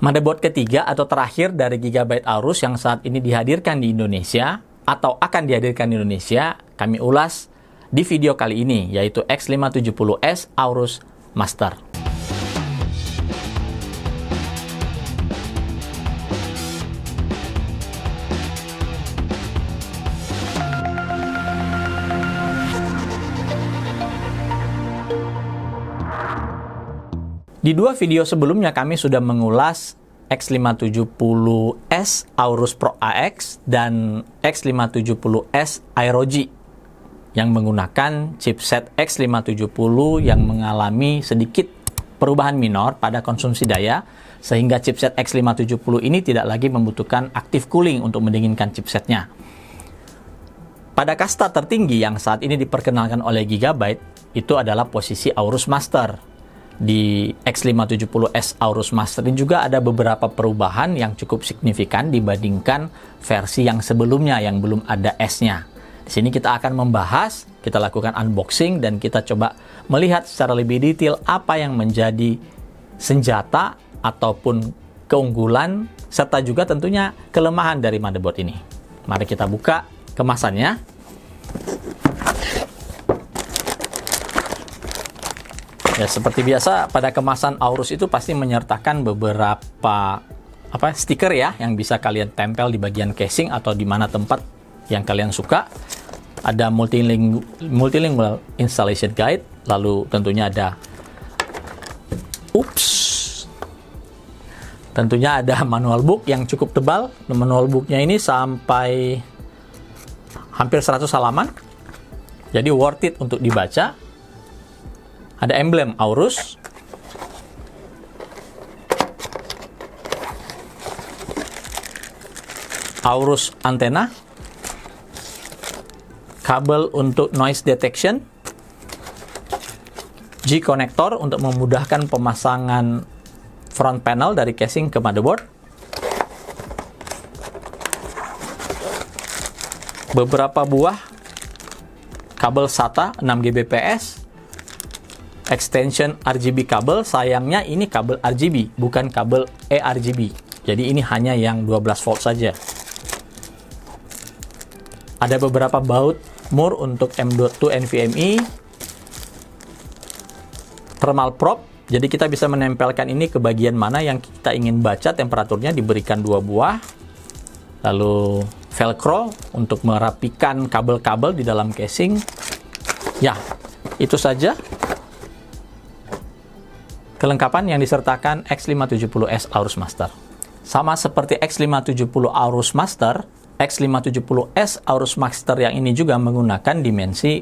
Motherboard ketiga atau terakhir dari Gigabyte Aorus yang saat ini dihadirkan di Indonesia atau akan dihadirkan di Indonesia, kami ulas di video kali ini, yaitu X570S Aorus Master. Di dua video sebelumnya kami sudah mengulas X570S Aorus Pro AX dan X570S Aero-G yang menggunakan chipset X570 yang mengalami sedikit perubahan minor pada konsumsi daya, sehingga chipset X570 ini tidak lagi membutuhkan active cooling untuk mendinginkan chipsetnya. Pada kasta tertinggi yang saat ini diperkenalkan oleh Gigabyte, itu adalah posisi Aorus Master. Di X570S Aorus Master ini juga ada beberapa perubahan yang cukup signifikan dibandingkan versi yang sebelumnya yang belum ada S-nya. Di sini kita akan membahas, kita lakukan unboxing, dan kita coba melihat secara lebih detail apa yang menjadi senjata ataupun keunggulan serta juga tentunya kelemahan dari motherboard ini. Mari kita buka kemasannya. Ya, seperti biasa pada kemasan Aorus itu pasti menyertakan beberapa stiker ya yang bisa kalian tempel di bagian casing atau di mana tempat yang kalian suka. Ada multilingual installation guide, lalu tentunya ada tentunya ada manual book yang cukup tebal. Manual booknya ini sampai hampir 100 halaman. Jadi worth it untuk dibaca. Ada emblem Aorus, Aorus antena, kabel untuk noise detection, G connector untuk memudahkan pemasangan front panel dari casing ke motherboard, beberapa buah kabel SATA 6 Gbps, extension RGB kabel. Sayangnya ini kabel RGB, bukan kabel eRGB. Jadi ini hanya yang 12 volt saja. Ada beberapa baut mur untuk M.2 NVMe, thermal probe. Jadi kita bisa menempelkan ini ke bagian mana yang kita ingin baca temperaturnya, diberikan 2 buah. Lalu velcro untuk merapikan kabel-kabel di dalam casing. Ya, itu saja kelengkapan yang disertakan X570S Aorus Master. Sama seperti X570 Aorus Master, X570S Aorus Master yang ini juga menggunakan dimensi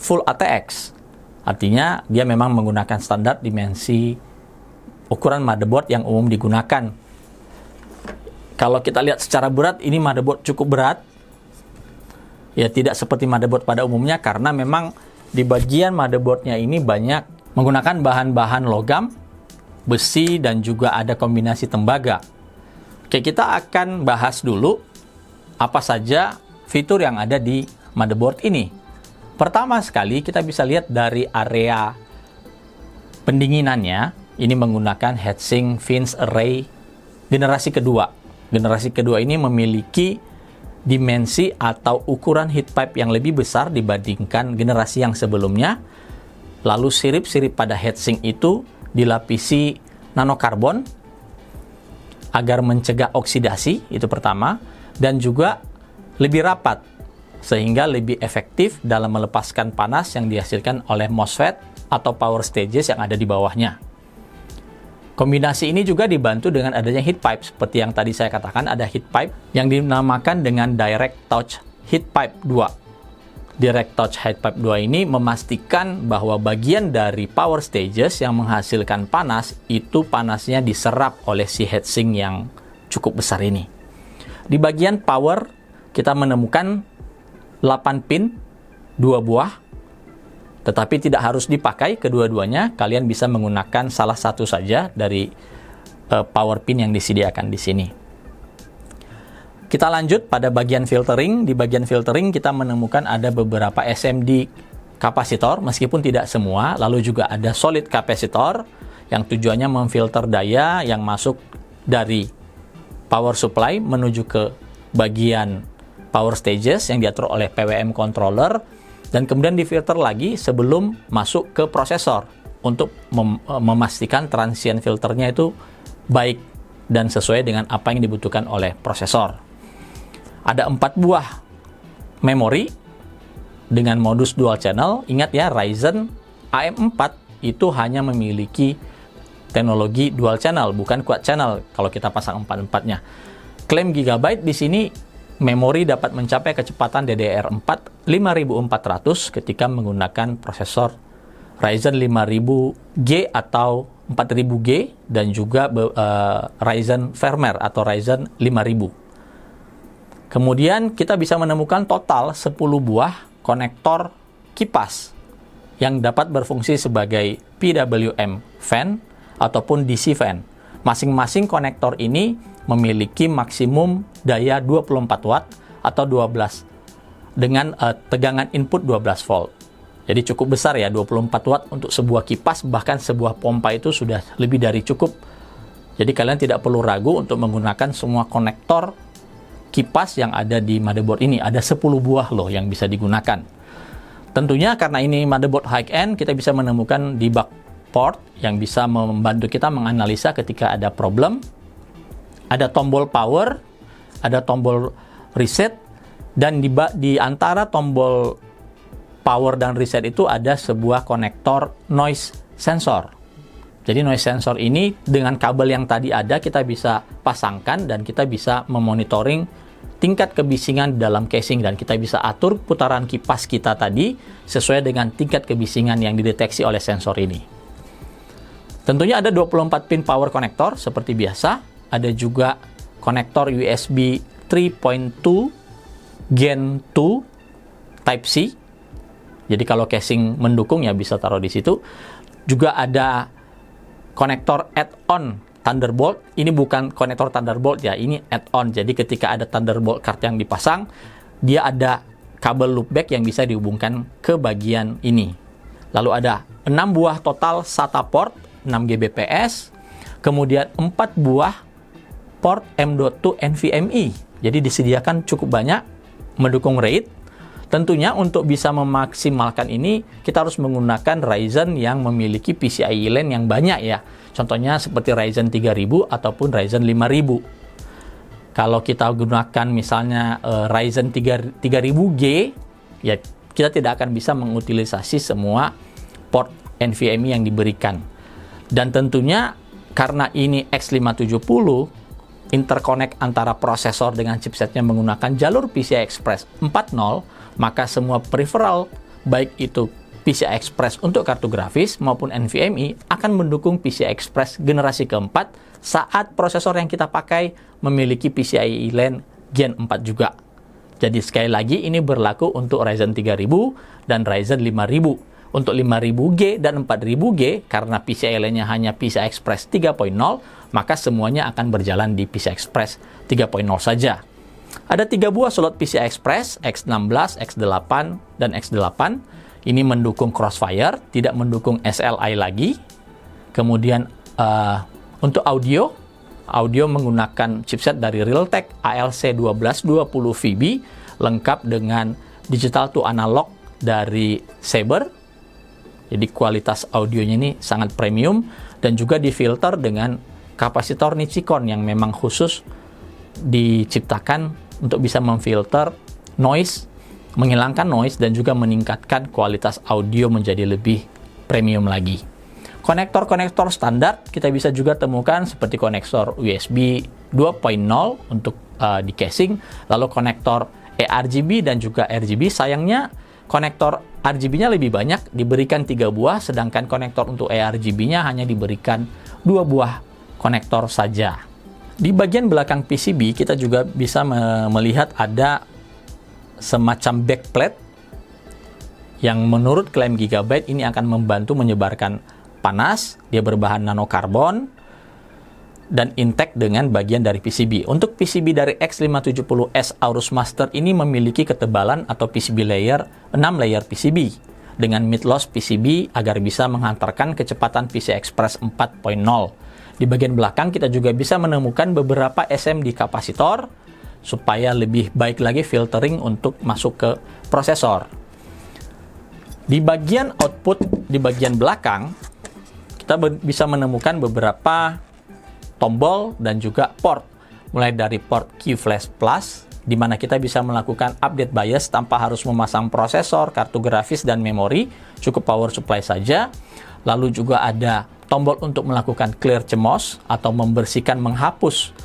Full ATX. Artinya dia memang menggunakan standar dimensi ukuran motherboard yang umum digunakan. Kalau kita lihat secara berat, ini motherboard cukup berat. Ya, tidak seperti motherboard pada umumnya karena memang di bagian motherboardnya ini banyak menggunakan bahan-bahan logam, besi, dan juga ada kombinasi tembaga. Oke, kita akan bahas dulu apa saja fitur yang ada di motherboard ini. Pertama sekali, kita bisa lihat dari area pendinginannya. Ini menggunakan heatsink Fins Array generasi kedua. Generasi kedua ini memiliki dimensi atau ukuran heat pipe yang lebih besar dibandingkan generasi yang sebelumnya. Lalu sirip-sirip pada heatsink itu dilapisi nanokarbon agar mencegah oksidasi, itu pertama, dan juga lebih rapat sehingga lebih efektif dalam melepaskan panas yang dihasilkan oleh MOSFET atau power stages yang ada di bawahnya. Kombinasi ini juga dibantu dengan adanya heat pipe. Seperti yang tadi saya katakan, ada heat pipe yang dinamakan dengan Direct Touch Heat Pipe 2. Direct Touch Heat Pipe 2 ini memastikan bahwa bagian dari power stages yang menghasilkan panas, itu panasnya diserap oleh si heatsink yang cukup besar ini. Di bagian power, kita menemukan 8 pin, 2 buah, tetapi tidak harus dipakai kedua-duanya. Kalian bisa menggunakan salah satu saja dari power pin yang disediakan di sini. Kita lanjut pada bagian filtering. Di bagian filtering kita menemukan ada beberapa SMD kapasitor, meskipun tidak semua. Lalu juga ada solid kapasitor yang tujuannya memfilter daya yang masuk dari power supply menuju ke bagian power stages yang diatur oleh PWM controller, dan kemudian difilter lagi sebelum masuk ke prosesor untuk memastikan transient filternya itu baik dan sesuai dengan apa yang dibutuhkan oleh prosesor. Ada 4 buah memori dengan modus dual channel. Ingat ya, Ryzen AM4 itu hanya memiliki teknologi dual channel, bukan quad channel kalau kita pasang 4-4-nya. Klaim Gigabyte di sini memori dapat mencapai kecepatan DDR4 5400 ketika menggunakan prosesor Ryzen 5000G atau 4000G dan juga Ryzen firmware atau Ryzen 5000. Kemudian kita bisa menemukan total 10 buah konektor kipas yang dapat berfungsi sebagai PWM fan ataupun DC fan. Masing-masing konektor ini memiliki maksimum daya 24 watt atau 12 dengan tegangan input 12 volt. Jadi cukup besar ya, 24 watt untuk sebuah kipas, bahkan sebuah pompa itu sudah lebih dari cukup. Jadi kalian tidak perlu ragu untuk menggunakan semua konektor kipas yang ada di motherboard ini. Ada 10 buah loh yang bisa digunakan. Tentunya karena ini motherboard high-end, kita bisa menemukan debug port yang bisa membantu kita menganalisa ketika ada problem. Ada tombol power, ada tombol reset, dan di antara tombol power dan reset itu ada sebuah konektor noise sensor. Jadi noise sensor ini dengan kabel yang tadi ada kita bisa pasangkan dan kita bisa memonitoring tingkat kebisingan dalam casing, dan kita bisa atur putaran kipas kita tadi sesuai dengan tingkat kebisingan yang dideteksi oleh sensor ini. Tentunya ada 24 pin power connector seperti biasa. Ada juga konektor USB 3.2 Gen 2 Type C. Jadi kalau casing mendukung ya bisa taruh di situ. Juga ada konektor add-on Thunderbolt. Ini bukan konektor Thunderbolt ya, ini add-on. Jadi ketika ada Thunderbolt card yang dipasang, dia ada kabel loopback yang bisa dihubungkan ke bagian ini. Lalu ada 6 buah total SATA port 6 Gbps. Kemudian 4 buah port M.2 NVMe. Jadi disediakan cukup banyak, mendukung RAID. Tentunya untuk bisa memaksimalkan ini, kita harus menggunakan Ryzen yang memiliki PCIe Lane yang banyak ya. Contohnya seperti Ryzen 3000 ataupun Ryzen 5000. Kalau kita gunakan misalnya Ryzen 3000G, ya kita tidak akan bisa mengutilisasi semua port NVMe yang diberikan. Dan tentunya karena ini X570, interconnect antara prosesor dengan chipsetnya menggunakan jalur PCI Express 4.0, maka semua peripheral, baik itu PCI Express untuk kartu grafis maupun NVMe, akan mendukung PCI Express generasi keempat saat prosesor yang kita pakai memiliki PCIe Lane Gen 4 juga. Jadi sekali lagi ini berlaku untuk Ryzen 3000 dan Ryzen 5000. Untuk 5000G dan 4000G, karena PCIe Lane-nya hanya PCI Express 3.0, maka semuanya akan berjalan di PCI Express 3.0 saja. Ada 3 buah slot PCI Express, X16, X8, dan X8. Ini mendukung Crossfire, tidak mendukung SLI lagi. Kemudian untuk audio menggunakan chipset dari Realtek ALC1220VB, lengkap dengan digital to analog dari Saber. Jadi kualitas audionya ini sangat premium, dan juga difilter dengan kapasitor Nichicon yang memang khusus diciptakan untuk bisa memfilter noise, menghilangkan noise, dan juga meningkatkan kualitas audio menjadi lebih premium lagi. Konektor-konektor standar kita bisa juga temukan seperti konektor USB 2.0 untuk di casing, lalu konektor eRGB dan juga RGB. Sayangnya konektor RGB-nya lebih banyak, diberikan 3 buah, sedangkan konektor untuk eRGB-nya hanya diberikan 2 buah konektor saja. Di bagian belakang PCB kita juga bisa melihat ada semacam backplate yang menurut klaim Gigabyte ini akan membantu menyebarkan panas. Dia berbahan nanokarbon dan intact dengan bagian dari PCB. Untuk PCB dari X570S Aorus Master ini memiliki ketebalan atau PCB layer 6 layer PCB dengan mid-loss PCB agar bisa menghantarkan kecepatan PCI Express 4.0. Di bagian belakang kita juga bisa menemukan beberapa SMD kapasitor supaya lebih baik lagi filtering untuk masuk ke prosesor. Di bagian output di bagian belakang kita bisa menemukan beberapa tombol dan juga port, mulai dari port QFlash Plus di mana kita bisa melakukan update BIOS tanpa harus memasang prosesor, kartu grafis, dan memori, cukup power supply saja. Lalu juga ada tombol untuk melakukan clear CMOS atau membersihkan, menghapus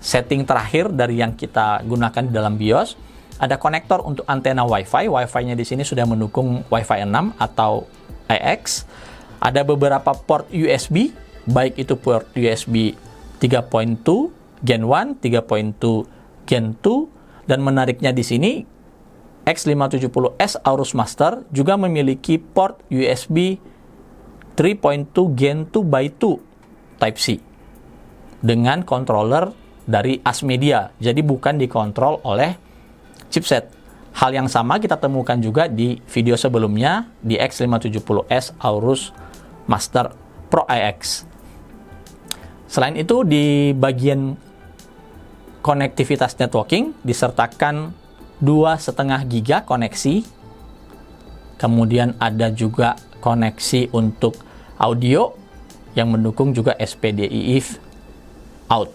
setting terakhir dari yang kita gunakan di dalam BIOS. Ada konektor untuk antena Wi-Fi. Wi-Fi-nya di sini sudah mendukung Wi-Fi 6 atau AX. Ada beberapa port USB, baik itu port USB 3.2 Gen 1, 3.2 Gen 2, dan menariknya di sini X570S Aorus Master juga memiliki port USB 3.2 Gen 2x2 Type-C dengan controller dari ASMedia, jadi bukan dikontrol oleh chipset. Hal yang sama kita temukan juga di video sebelumnya di X570S Aorus Master Pro iX. Selain itu, di bagian konektivitas networking disertakan 2,5 GB koneksi. Kemudian ada juga koneksi untuk audio yang mendukung juga SPDIF out.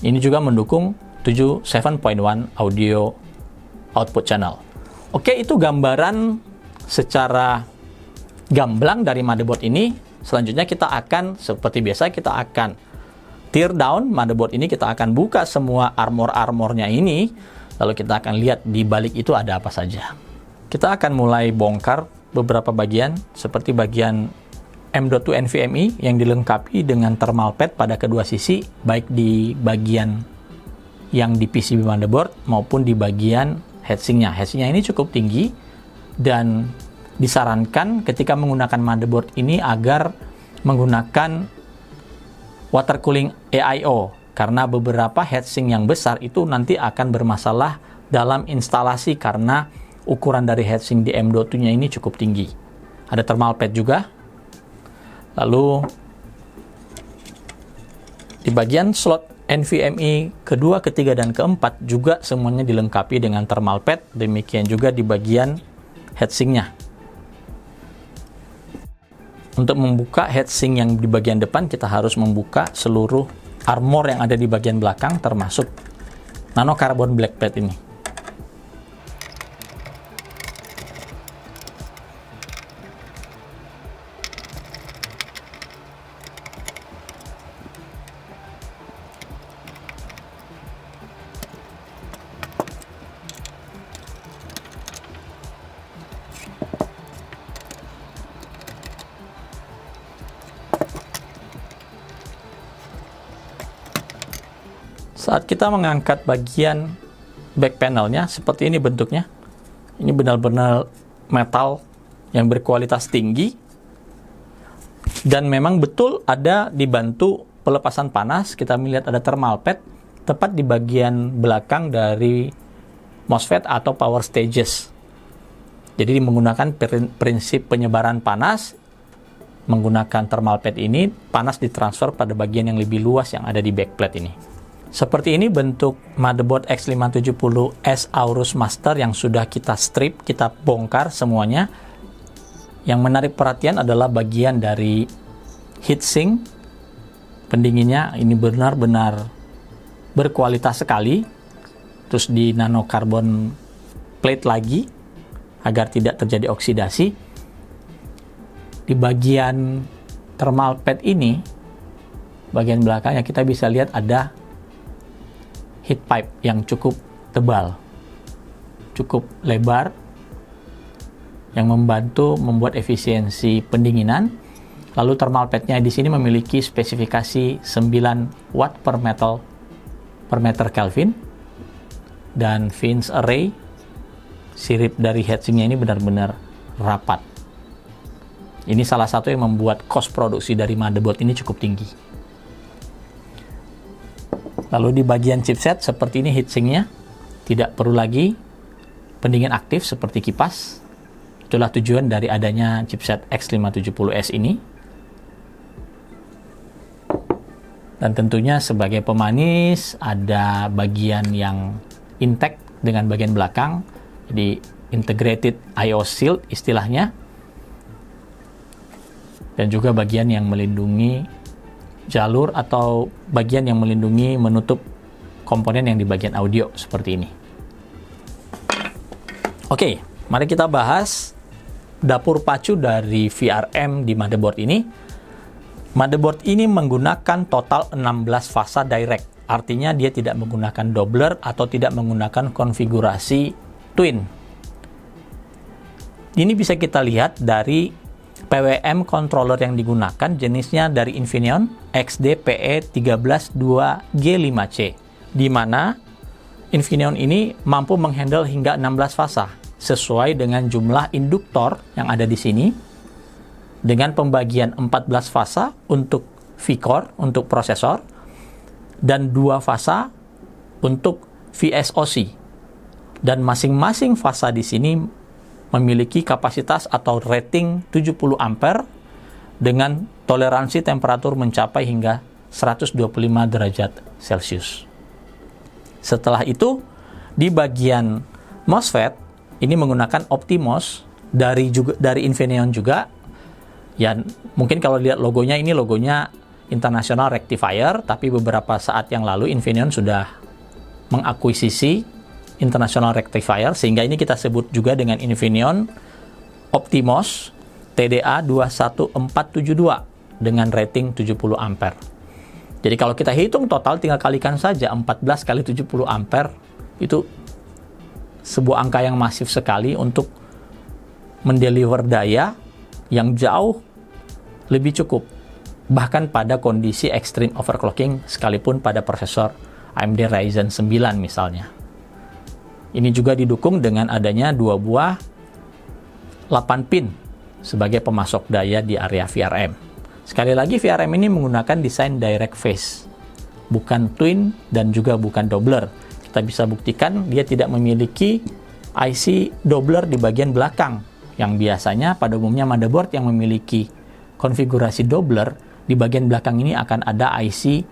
Ini juga mendukung 7.1 audio output channel. Oke, itu gambaran secara gamblang dari motherboard ini. Selanjutnya kita akan, seperti biasa, kita akan tear down motherboard ini. Kita akan buka semua armor-armornya ini, lalu kita akan lihat di balik itu ada apa saja. Kita akan mulai bongkar beberapa bagian, seperti bagian M.2 NVMe yang dilengkapi dengan thermal pad pada kedua sisi, baik di bagian yang di PCB motherboard maupun di bagian heatsinknya. Heatsinknya ini cukup tinggi dan disarankan ketika menggunakan motherboard ini agar menggunakan water cooling AIO, karena beberapa heatsink yang besar itu nanti akan bermasalah dalam instalasi karena ukuran dari heatsink di M.2-nya ini cukup tinggi. Ada thermal pad juga. Lalu di bagian slot NVMe kedua, ketiga, dan keempat juga semuanya dilengkapi dengan thermal pad. Demikian juga di bagian heatsinknya. Untuk membuka heatsink yang di bagian depan, kita harus membuka seluruh armor yang ada di bagian belakang, termasuk nanocarbon blackplate ini. Saat kita mengangkat bagian back panelnya, seperti ini bentuknya. Ini benar-benar metal yang berkualitas tinggi. Dan memang betul ada dibantu pelepasan panas. Kita melihat ada thermal pad tepat di bagian belakang dari MOSFET atau power stages. Jadi menggunakan prinsip penyebaran panas. Menggunakan thermal pad ini, panas ditransfer pada bagian yang lebih luas yang ada di backplate ini. Seperti ini bentuk motherboard X570S Aorus Master yang sudah kita strip, kita bongkar semuanya. Yang menarik perhatian adalah bagian dari heatsink. Pendinginnya ini benar-benar berkualitas sekali. Terus di nanocarbon plate lagi agar tidak terjadi oksidasi. Di bagian thermal pad ini, bagian belakangnya kita bisa lihat ada heat pipe yang cukup tebal, cukup lebar, yang membantu membuat efisiensi pendinginan. Lalu thermal pad-nya di sini memiliki spesifikasi 9 watt per meter Kelvin, dan fins array sirip dari heatsinknya ini benar-benar rapat. Ini salah satu yang membuat cost produksi dari motherboard ini cukup tinggi. Lalu di bagian chipset, seperti ini heatsinknya, tidak perlu lagi pendingin aktif seperti kipas. Itulah tujuan dari adanya chipset X570S ini. Dan tentunya sebagai pemanis ada bagian yang intact dengan bagian belakang, jadi integrated I/O shield istilahnya, dan juga bagian yang melindungi jalur atau bagian yang melindungi menutup komponen yang di bagian audio seperti ini. Oke, mari kita bahas dapur pacu dari VRM di motherboard ini. Motherboard ini menggunakan total 16 fasa direct. Artinya dia tidak menggunakan doubler atau tidak menggunakan konfigurasi twin. Ini bisa kita lihat dari PWM controller yang digunakan, jenisnya dari Infineon XDPE132G5C, di mana Infineon ini mampu menghandle hingga 16 fasa sesuai dengan jumlah induktor yang ada di sini, dengan pembagian 14 fasa untuk V-core, untuk prosesor, dan 2 fasa untuk VSOC. Dan masing-masing fasa di sini memiliki kapasitas atau rating 70 ampere dengan toleransi temperatur mencapai hingga 125 derajat Celcius. Setelah itu, di bagian MOSFET ini menggunakan Optimos dari Infineon juga. Ya, mungkin kalau lihat logonya, ini logonya International Rectifier, tapi beberapa saat yang lalu Infineon sudah mengakuisisi International Rectifier, sehingga ini kita sebut juga dengan Infineon Optimos TDA 21472 dengan rating 70 ampere. Jadi kalau kita hitung total, tinggal kalikan saja 14 kali 70 ampere, itu sebuah angka yang masif sekali untuk mendeliver daya yang jauh lebih cukup, bahkan pada kondisi extreme overclocking, sekalipun pada prosesor AMD Ryzen 9 misalnya. Ini juga didukung dengan adanya 2 buah 8 pin sebagai pemasok daya di area VRM. Sekali lagi, VRM ini menggunakan desain direct phase, bukan twin dan juga bukan doubler. Kita bisa buktikan dia tidak memiliki IC doubler di bagian belakang, yang biasanya pada umumnya motherboard yang memiliki konfigurasi doubler, di bagian belakang ini akan ada IC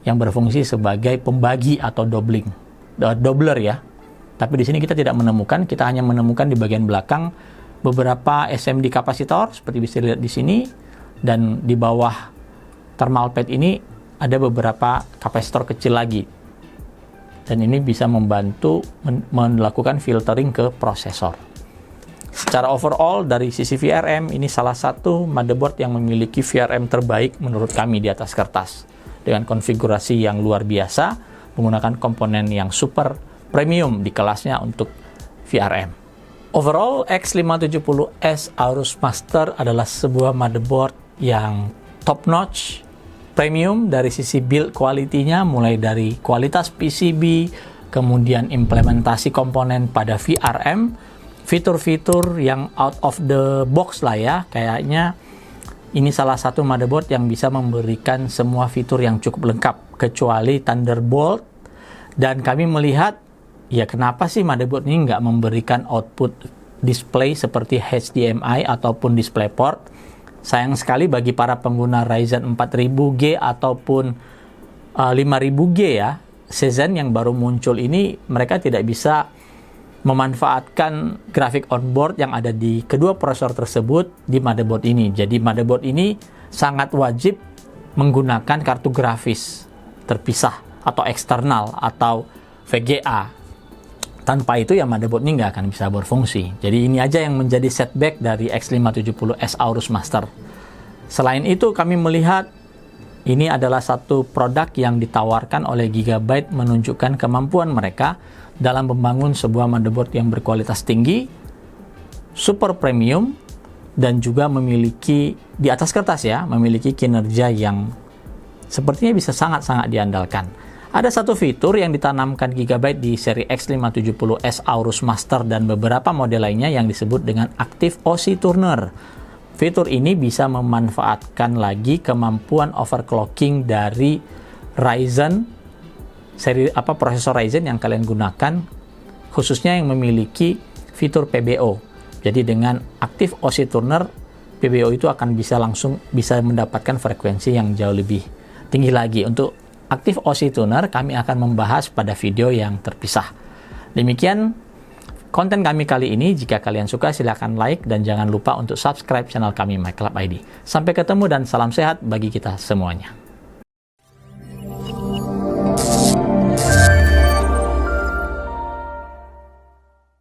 yang berfungsi sebagai pembagi atau doubler ya. Tapi di sini kita tidak menemukan, kita hanya menemukan di bagian belakang beberapa SMD kapasitor seperti bisa dilihat di sini, dan di bawah thermal pad ini ada beberapa kapasitor kecil lagi. Dan ini bisa membantu melakukan filtering ke prosesor. Secara overall dari sisi VRM, ini salah satu motherboard yang memiliki VRM terbaik menurut kami di atas kertas, dengan konfigurasi yang luar biasa, menggunakan komponen yang super premium di kelasnya untuk VRM. Overall, X570S Aorus Master adalah sebuah motherboard yang top notch, premium dari sisi build quality-nya, mulai dari kualitas PCB, kemudian implementasi komponen pada VRM, fitur-fitur yang out of the box lah ya. Kayaknya ini salah satu motherboard yang bisa memberikan semua fitur yang cukup lengkap, kecuali Thunderbolt. Dan kami melihat, ya kenapa sih motherboard ini nggak memberikan output display seperti HDMI ataupun DisplayPort. Sayang sekali bagi para pengguna Ryzen 4000G ataupun 5000G ya, Ryzen yang baru muncul ini, mereka tidak bisa memanfaatkan grafik onboard yang ada di kedua prosesor tersebut di motherboard ini. Jadi motherboard ini sangat wajib menggunakan kartu grafis terpisah atau eksternal atau VGA. Tanpa itu ya motherboard ini nggak akan bisa berfungsi. Jadi ini aja yang menjadi setback dari X570S Aorus Master. Selain itu, kami melihat ini adalah satu produk yang ditawarkan oleh Gigabyte, menunjukkan kemampuan mereka dalam membangun sebuah motherboard yang berkualitas tinggi, super premium, dan juga memiliki, di atas kertas ya, memiliki kinerja yang sepertinya bisa sangat-sangat diandalkan. Ada satu fitur yang ditanamkan Gigabyte di seri X570S Aorus Master dan beberapa model lainnya yang disebut dengan Active OC Tuner. Fitur ini bisa memanfaatkan lagi kemampuan overclocking dari Ryzen, prosesor Ryzen yang kalian gunakan, khususnya yang memiliki fitur PBO. Jadi dengan Active OC Tuner, PBO itu akan bisa langsung mendapatkan frekuensi yang jauh lebih tinggi lagi. Untuk Active OC Tuner kami akan membahas pada video yang terpisah. Demikian konten kami kali ini. Jika kalian suka silahkan like dan jangan lupa untuk subscribe channel kami MyClub ID. Sampai ketemu dan salam sehat bagi kita semuanya.